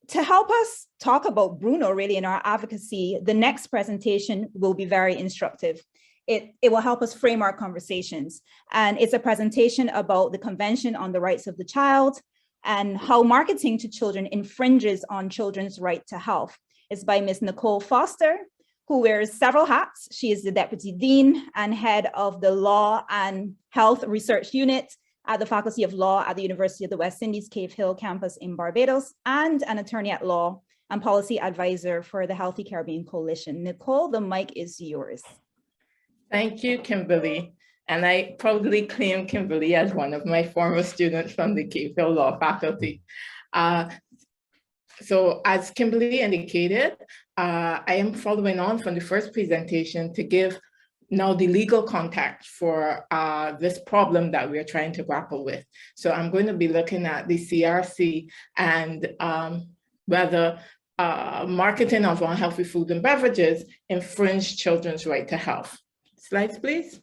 to help us talk about Bruno really in our advocacy, the next presentation will be very instructive. It will help us frame our conversations. And it's a presentation about the Convention on the Rights of the Child and how marketing to children infringes on children's right to health. It's by Ms. Nicole Foster, who wears several hats. She is the Deputy Dean and Head of the Law and Health Research Unit at the Faculty of Law at the University of the West Indies Cave Hill campus in Barbados, and an attorney at law and policy advisor for the Healthy Caribbean Coalition. Nicole, the mic is yours. Thank you, Kimberly. And I proudly claim Kimberly as one of my former students from the Cave Hill Law faculty. So as Kimberly indicated, I am following on from the first presentation to give now the legal context for this problem that we're trying to grapple with. So I'm going to be looking at the CRC and whether marketing of unhealthy food and beverages infringe children's right to health. Slides, please.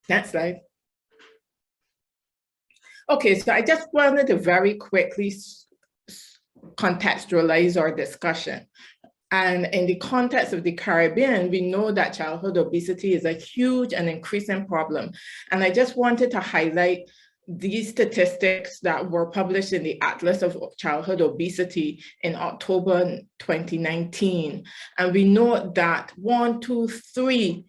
Next slide. Okay, so I just wanted to very quickly contextualize our discussion. And in the context of the Caribbean, we know that childhood obesity is a huge and increasing problem. And I just wanted to highlight these statistics that were published in the Atlas of Childhood Obesity in October 2019. And we know that 1, 2, 3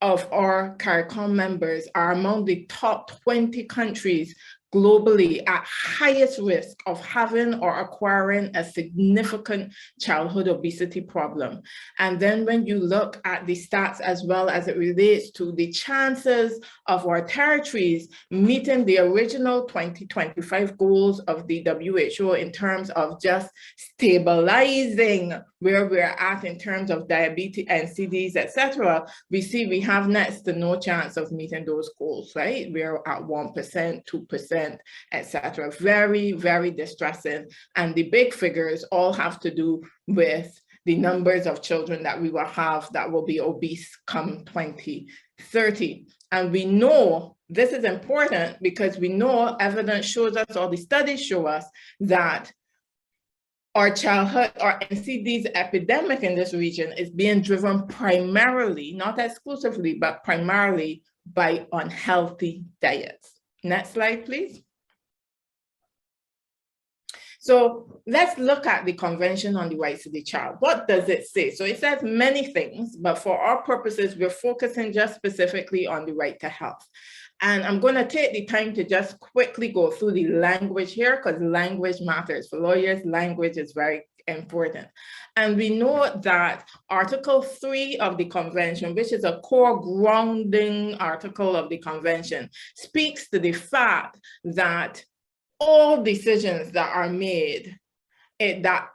of our CARICOM members are among the top 20 countries globally at highest risk of having or acquiring a significant childhood obesity problem. And then when you look at the stats as well as it relates to the chances of our territories meeting the original 2025 goals of the WHO in terms of just stabilizing where we're at in terms of diabetes, NCDs, etc., we see we have next to no chance of meeting those goals, right? We're at 1%, 2%, etc. Very, very distressing. And the big figures all have to do with the numbers of children that we will have that will be obese come 2030. And we know this is important because we know evidence shows us, or the studies show us, that our childhood, our NCDs epidemic in this region is being driven primarily, not exclusively, but primarily by unhealthy diets. Next slide, please. So let's look at the Convention on the Rights of the Child. What does it say? So it says many things, but for our purposes, we're focusing just specifically on the right to health. And I'm going to take the time to just quickly go through the language here because language matters. For lawyers, language is very important. And we know that Article 3 of the Convention, which is a core grounding article of the Convention, speaks to the fact that all decisions that are made that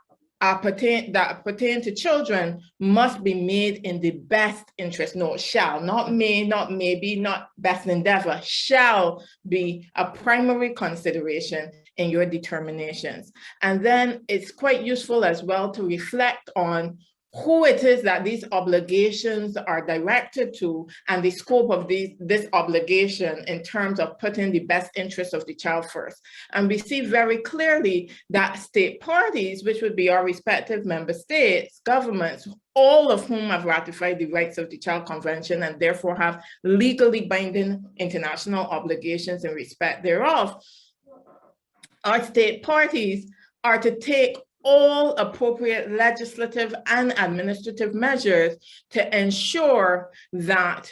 pertain to children must be made in the best interest. No, shall, not may, not maybe, not best endeavor, shall be a primary consideration in your determinations. And then it's quite useful as well to reflect on who it is that these obligations are directed to and the scope of this obligation in terms of putting the best interest of the child first. And we see very clearly that state parties, which would be our respective member states, governments, all of whom have ratified the Rights of the Child Convention and therefore have legally binding international obligations in respect thereof, our state parties are to take all appropriate legislative and administrative measures to ensure that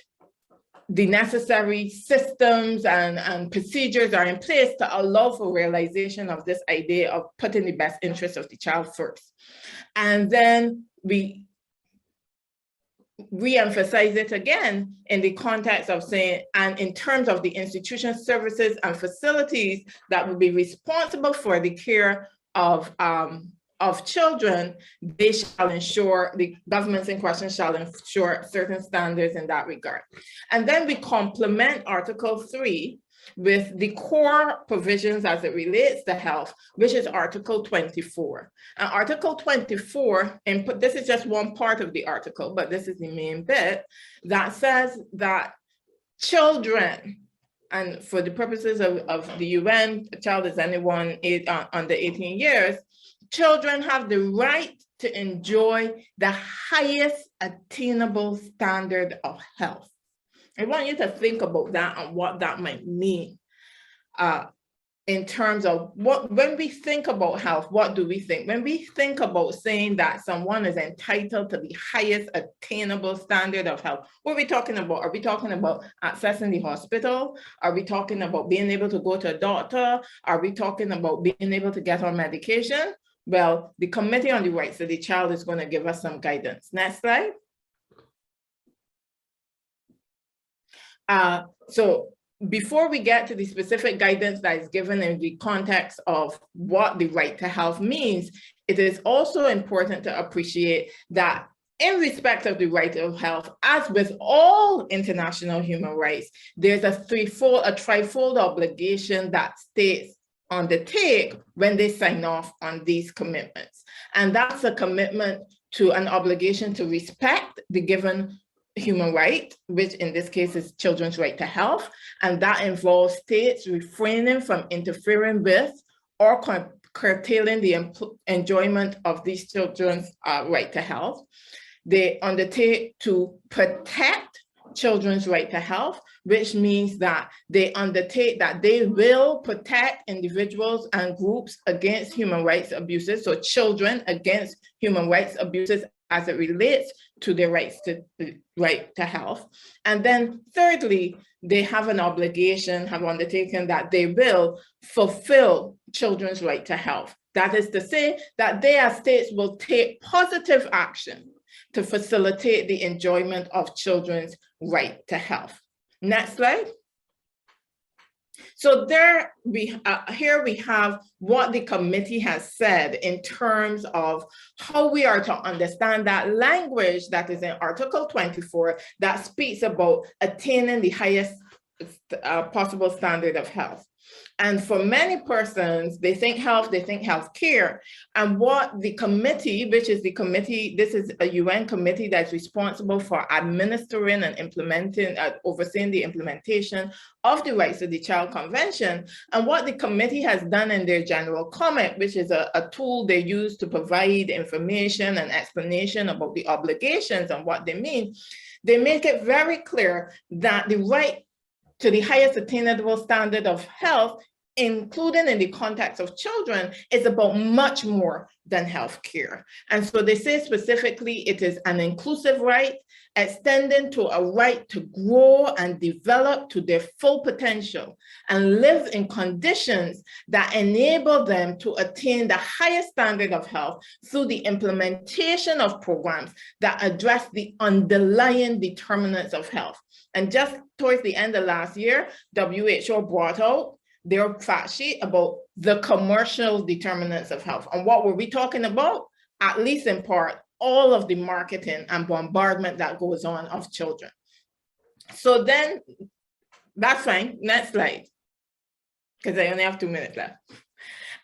the necessary systems and procedures are in place to allow for realization of this idea of putting the best interest of the child first. And then we re-emphasize it again in the context of saying, and in terms of the institutions, services, and facilities that will be responsible for the care of children, they shall ensure, the governments in question shall ensure certain standards in that regard. And then we complement Article 3 with the core provisions as it relates to health, which is Article 24. And Article 24, and this is just one part of the article, but this is the main bit, that says that children and for the purposes of the UN, a child is anyone under 18 years, children have the right to enjoy the highest attainable standard of health. I want you to think about that and what that might mean in terms of when we think about health, what do we think? When we think about saying that someone is entitled to the highest attainable standard of health, what are we talking about? Are we talking about accessing the hospital? Are we talking about being able to go to a doctor? Are we talking about being able to get on medication? Well, the Committee on the Rights of the Child is going to give us some guidance. Next slide. So before we get to the specific guidance that is given in the context of what the right to health means, it is also important to appreciate that in respect of the right of health, as with all international human rights, there's a threefold obligation that states undertake when they sign off on these commitments. And that's a commitment to an obligation to respect the given human right, which in this case is children's right to health. And that involves states refraining from interfering with or curtailing the enjoyment of these children's right to health. They undertake to protect children's right to health, which means that they undertake that they will protect individuals and groups against human rights abuses, so children against human rights abuses as it relates to their rights to the right to health. And then thirdly, they have an obligation, have undertaken that they will fulfill children's right to health. That is to say that they as states will take positive action to facilitate the enjoyment of children's right to health. Next slide. So here we have what the committee has said in terms of how we are to understand that language that is in Article 24 that speaks about attaining the highest possible standard of health. And for many persons, they think health, they think healthcare. And what the committee, which is the committee, this is a UN committee that's responsible for administering and implementing, overseeing the implementation of the Rights of the Child Convention. And what the committee has done in their general comment, which is a tool they use to provide information and explanation about the obligations and what they mean, they make it very clear that the right to the highest attainable standard of health, including in the context of children, is about much more than healthcare. And so they say specifically it is an inclusive right, extending to a right to grow and develop to their full potential and live in conditions that enable them to attain the highest standard of health through the implementation of programs that address the underlying determinants of health. And just towards the end of last year, WHO brought out their fact sheet about the commercial determinants of health. And what were we talking about? At least in part, all of the marketing and bombardment that goes on of children. So then, that's fine, next slide, because I only have 2 minutes left.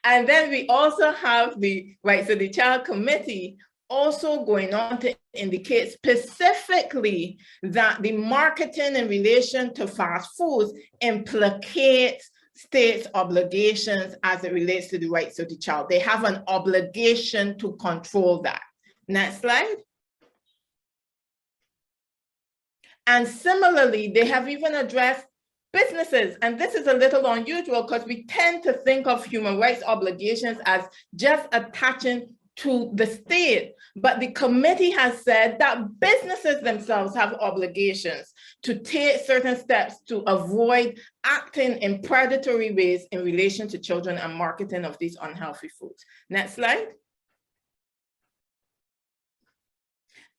And then we also have the Rights of the Child Committee also going on to indicate specifically that the marketing in relation to fast foods implicates states' obligations as it relates to the rights of the child. They have an obligation to control that. Next slide. And similarly, they have even addressed businesses. And this is a little unusual because we tend to think of human rights obligations as just attaching to the state. But the committee has said that businesses themselves have obligations to take certain steps to avoid acting in predatory ways in relation to children and marketing of these unhealthy foods. Next slide.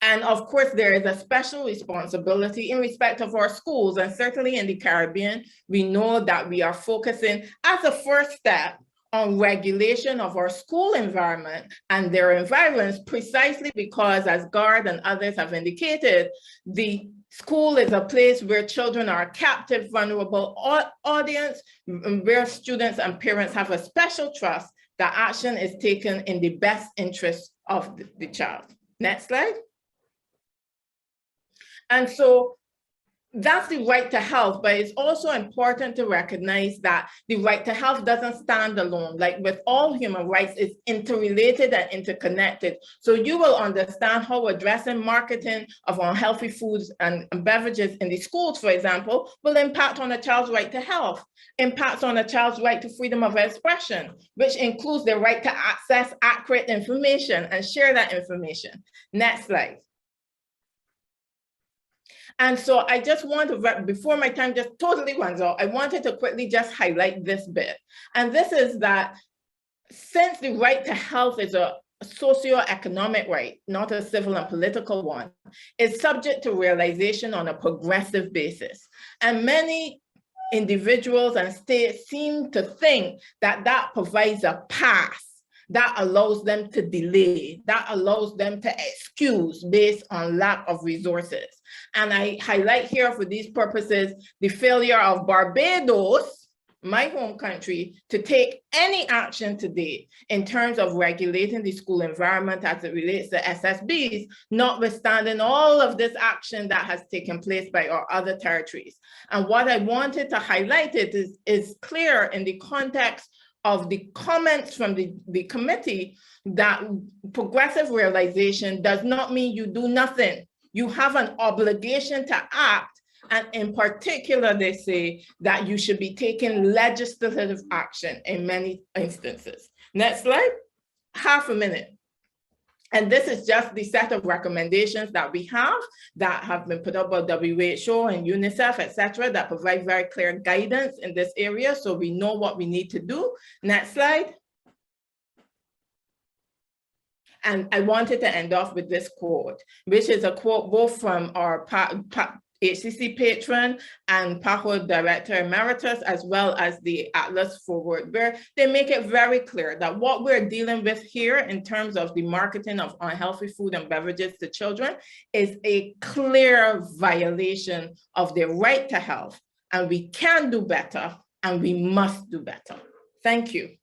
And of course, there is a special responsibility in respect of our schools. And certainly in the Caribbean, we know that we are focusing as a first step on regulation of our school environment and their environs, precisely because, as GARD and others have indicated, the school is a place where children are a captive, vulnerable audience, where students and parents have a special trust that action is taken in the best interest of the child. Next slide. And so that's the right to health, but it's also important to recognize that the right to health doesn't stand alone. Like with all human rights, it's interrelated and interconnected. So you will understand how addressing marketing of unhealthy foods and beverages in the schools, for example, will impact on a child's right to health, impacts on a child's right to freedom of expression, which includes the right to access accurate information and share that information. Next slide. And so I just want to, before my time just totally runs out, I wanted to quickly just highlight this bit. And this is that since the right to health is a socioeconomic right, not a civil and political one, it's subject to realization on a progressive basis. And many individuals and states seem to think that that provides a pass, that allows them to delay, that allows them to excuse based on lack of resources. And I highlight here for these purposes, the failure of Barbados, my home country, to take any action to date in terms of regulating the school environment as it relates to SSBs, notwithstanding all of this action that has taken place by our other territories. And what I wanted to highlight is clear in the context of the comments from the committee that progressive realization does not mean you do nothing. You have an obligation to act. And in particular, they say that you should be taking legislative action in many instances. Next slide, half a minute. And this is just the set of recommendations that we have that have been put up by WHO and UNICEF, etc., that provide very clear guidance in this area so we know what we need to do. Next slide. And I wanted to end off with this quote, which is a quote both from our HCC patron and PAHO Director Emeritus, as well as the Atlas Forward, where they make it very clear that what we're dealing with here in terms of the marketing of unhealthy food and beverages to children is a clear violation of their right to health. And we can do better, and we must do better. Thank you.